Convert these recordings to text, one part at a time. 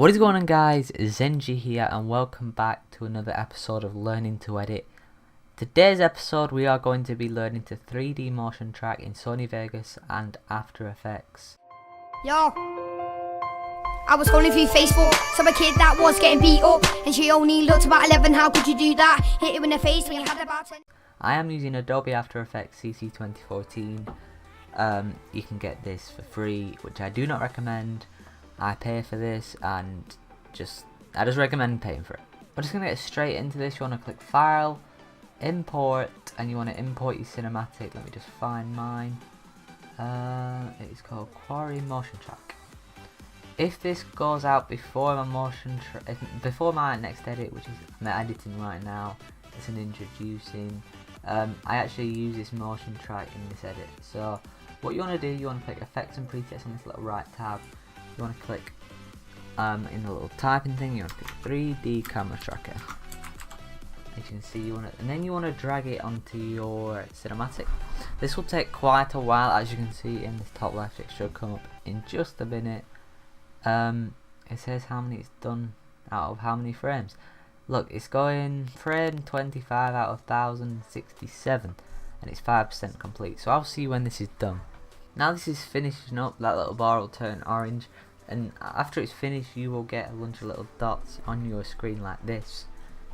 What is going on, guys? Zenji here and welcome back to another episode of Learning to Edit. Today's episode we are going to be learning to 3D motion track in Sony Vegas and After Effects. Yo, I was scrolling through Facebook, saw a kid that was getting beat up and she only looked about 11. How could you do that? Hit it in the face when you had about 10. I am using Adobe After Effects CC 2014. You can get this for free, which I do not recommend. I pay for this and I just recommend paying for it. We're just going to get straight into this. You want to click File, Import, and you want to import your cinematic. Let me just find mine. It is called Quarry Motion Track. If this goes out before my next edit, which is I'm editing right now, it's an introducing. I actually use this motion track in this edit. So what you want to do, you want to click Effects and Presets on this little right tab. You want to click in the little typing thing. You want to click 3D camera tracker. As you can see, and then you want to drag it onto your cinematic. This will take quite a while, as you can see in this top left. It should come up in just a minute. It says how many it's done out of how many frames. Look, it's going frame 25 out of 1067, and it's 5% complete. So I'll see when this is done. Now this is finishing up, that little bar will turn orange, and after it's finished you will get a bunch of little dots on your screen like this.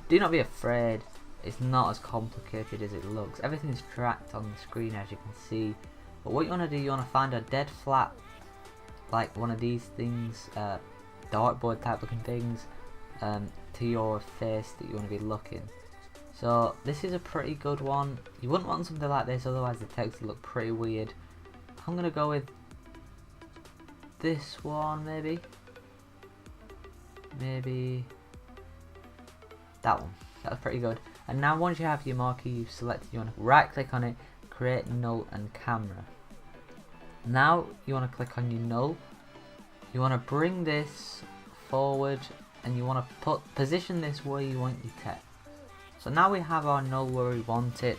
Do not be afraid, it's not as complicated as it looks. Everything's tracked on the screen, as you can see. But what you want to do, you want to find a dead flat, like one of these things, dartboard type looking things, to your face that you want to be looking. So this is a pretty good one. You wouldn't want something like this, otherwise the text would look pretty weird. I'm gonna go with this one, maybe that one. That's pretty good. And now once you have your marquee you've selected, you want to right click on it, create null and camera. Now you want to click on your null. You want to bring this forward and you want to position this where you want your text. So now we have our null where we want it.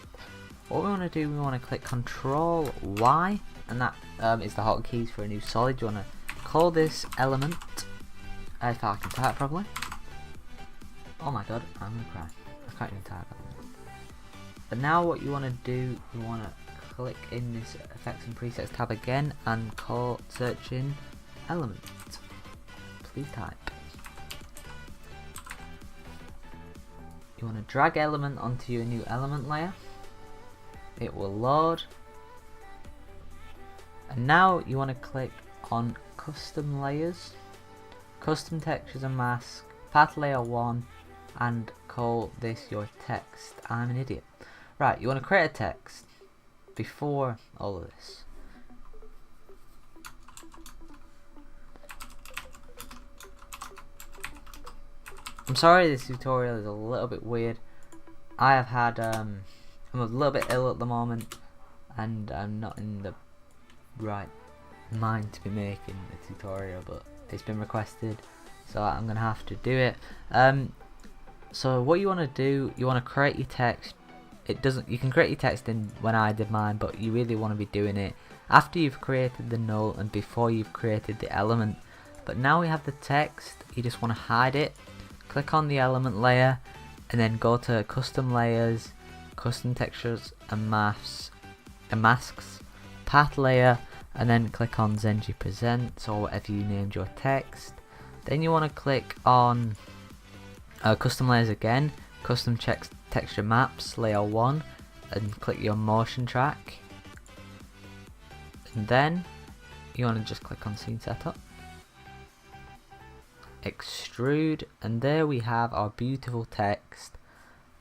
What we want to do, we want to click Control Y, and that is the hotkeys for a new solid. You want to call this element, if I can type properly. Oh my god, I'm gonna cry. I can't even type that. But now what you want to do, you want to click in this Effects and Presets tab again and search in element. Please type. You want to drag element onto your new element layer. It will load. And now you want to click on custom layers, custom textures and mask, path layer 1, and call this your text. I'm an idiot. Right, you want to create a text before all of this. I'm sorry this tutorial is a little bit weird. I have had I'm a little bit ill at the moment and I'm not in the right mind to be making a tutorial, but it's been requested so I'm gonna have to do it. So what you want to do, you want to create your text. You can create your text in when I did mine, but you really want to be doing it after you've created the null and before you've created the element. But now we have the text, you just want to hide it. Click on the element layer and then go to custom layers, custom textures and masks, path layer, and then click on Zenji Presents or whatever you named your text. Then you want to click on custom layers again, custom texture maps layer 1, and click your motion track. And then you want to just click on scene setup, extrude, and there we have our beautiful text.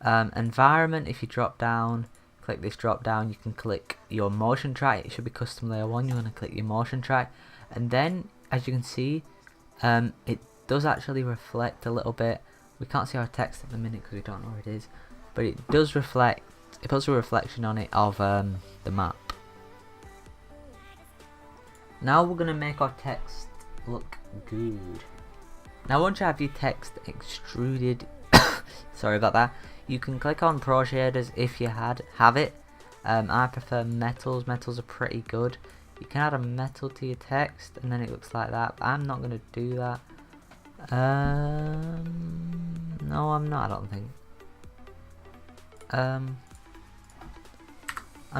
Environment, if you drop down, click this drop down, you can click your motion track. It should be custom layer 1. You want to click your motion track, and then as you can see, it does actually reflect a little bit. We can't see our text at the minute because we don't know where it is, but it does reflect. It puts a reflection on it of the map. Now we're going to make our text look good. Now once you have your text extruded, sorry about that, you can click on Pro Shaders if you have it. I prefer metals. Metals are pretty good. You can add a metal to your text and then it looks like that, but I'm not going to do that. No, I'm not. I don't think. I'm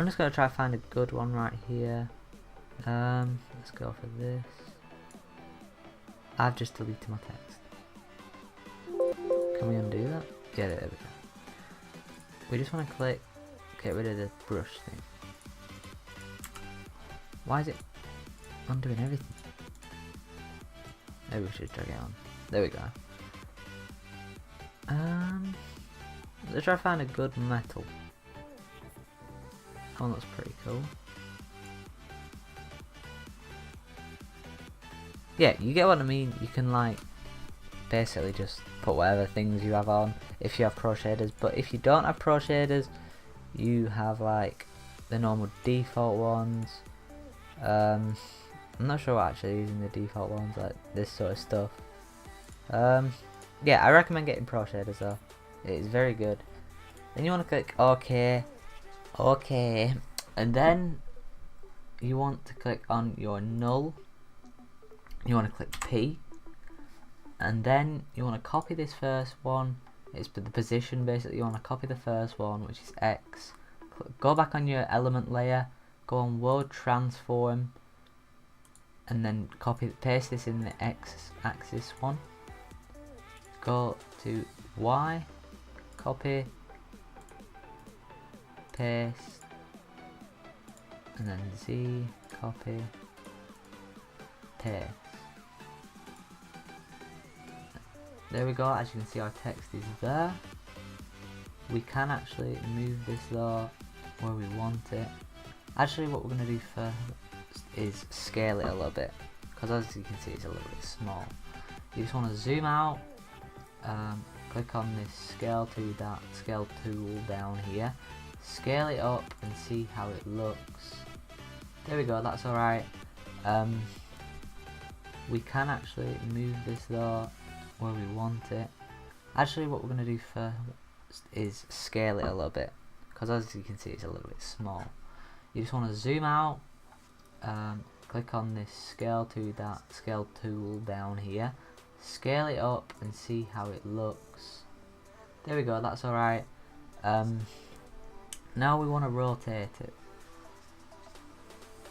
just gonna try to find a good one right here. Let's go for this. I've just deleted my text. Can we undo that? Yeah, there we go. We just want to get rid of the brush thing. Why is it undoing everything? Maybe we should drag it on. There we go. Let's try to find a good metal. That one looks pretty cool. Yeah, you get what I mean. You can like basically just put whatever things you have on if you have pro shaders, but if you don't have pro shaders, you have like the normal default ones. I'm not sure what actually using the default ones, like this sort of stuff. Yeah, I recommend getting pro shaders though. It is very good. Then you want to click OK, and then you want to click on your null. You want to click P, and then you want to copy this first one. It's the position basically. You want to copy the first one, which is X. Go back on your element layer, go on world transform, and then paste this in the X axis one. Go to Y, copy, paste, and then Z, copy, paste. There we go. As you can see, our text is there. We can actually move this though where we want it. Actually, what we're going to do first is scale it a little bit, because as you can see, it's a little bit small. You just want to zoom out, click on this scale tool down here, scale it up and see how it looks. There we go. That's alright. We can actually move this though where we want it. Actually, what we're going to do first is scale it a little bit, because as you can see, it's a little bit small. You just want to zoom out, click on this scale tool down here, scale it up and see how it looks. There we go. That's alright. Now we want to rotate it.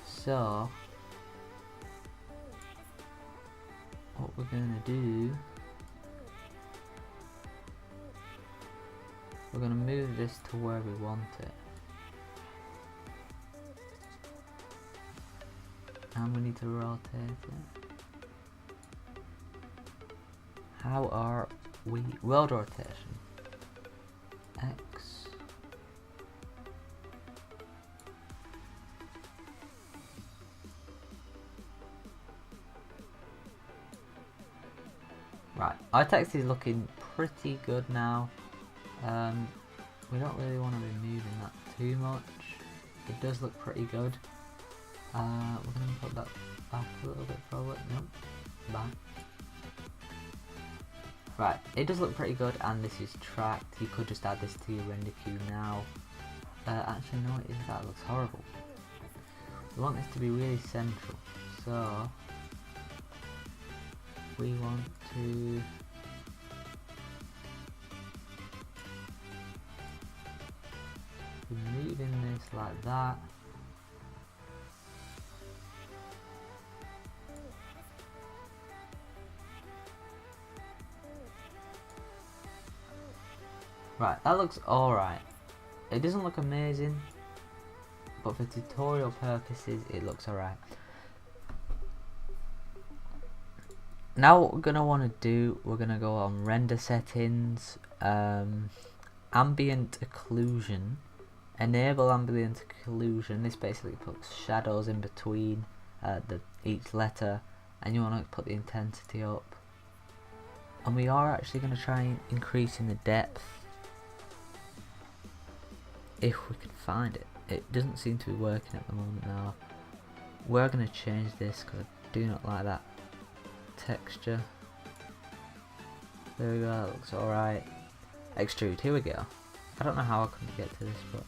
So what we're going to do, we're going to move this to where we want it, and we need to rotate it. How are we? World rotation, X, right, our text is looking pretty good now. We don't really want to be moving that too much. It does look pretty good. We're going to put that back a little bit probably. Nope, back. Right, it does look pretty good, and this is tracked. You could just add this to your render queue now. Actually, no, that looks horrible. We want this to be really central, so we want to be moving this like that. Right, that looks alright. It doesn't look amazing, but for tutorial purposes it looks alright. Now what we're going to want to do, we're going to go on render settings, ambient occlusion, enable ambient occlusion. This basically puts shadows in between each letter, and you want to put the intensity up. And we are actually going to try and increasing the depth, if we can find it. It doesn't seem to be working at the moment now. We're going to change this because I do not like that texture. There we go, that looks alright. Extrude, here we go. I don't know how I couldn't get to this, but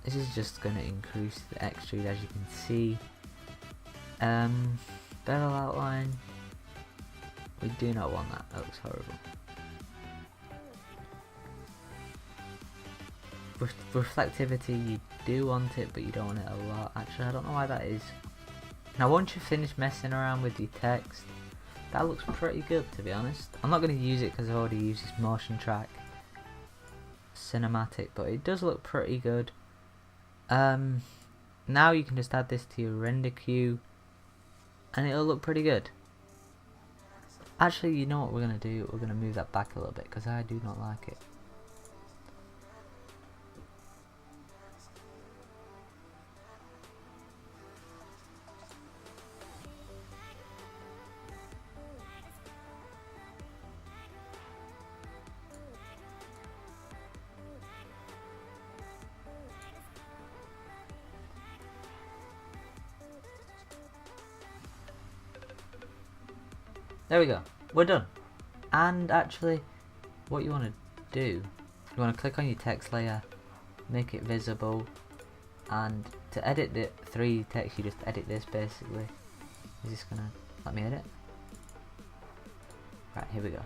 this is just going to increase the extrude, as you can see. Bevel outline, We do not want that. That looks horrible. Reflectivity, you do want it, but you don't want it a lot. Actually, I don't know why that is. Now, once you finish messing around with your text, that looks pretty good, to be honest. I'm not going to use it because I've already used this motion track cinematic, but it does look pretty good. Now you can just add this to your render queue, and it'll look pretty good. Actually, you know what we're going to do? We're going to move that back a little bit because I do not like it. There we go, we're done. And actually, what you want to do, you want to click on your text layer, make it visible, and to edit the 3D text, you just edit this basically. Is this gonna let me edit? Right, here we go.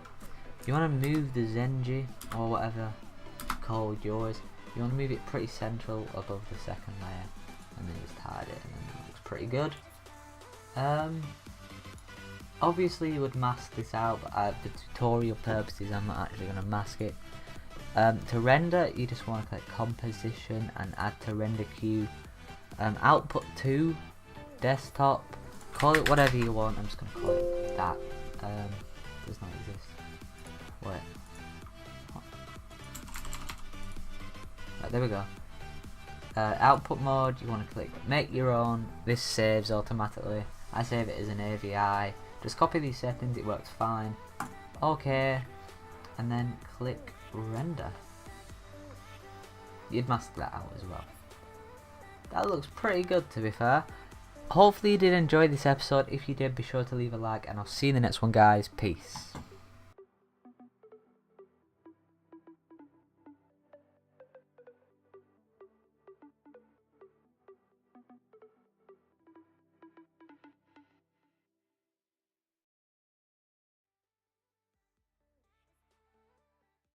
You want to move the Zenji, or whatever you called yours, you want to move it pretty central above the second layer, and then just hide it, and then that looks pretty good. Obviously you would mask this out, but for tutorial purposes I'm not actually going to mask it. To render, you just want to click composition and add to render queue. Output 2, desktop, call it whatever you want. I'm just going to call it that. Does not exist. Wait. Right, there we go. Output mode, you want to click make your own. This saves automatically. I save it as an AVI. Just copy these settings, it works fine. Okay, and then click render. You'd mask that out as well. That looks pretty good, to be fair. Hopefully you did enjoy this episode. If you did, be sure to leave a like, and I'll see you in the next one, guys. Peace.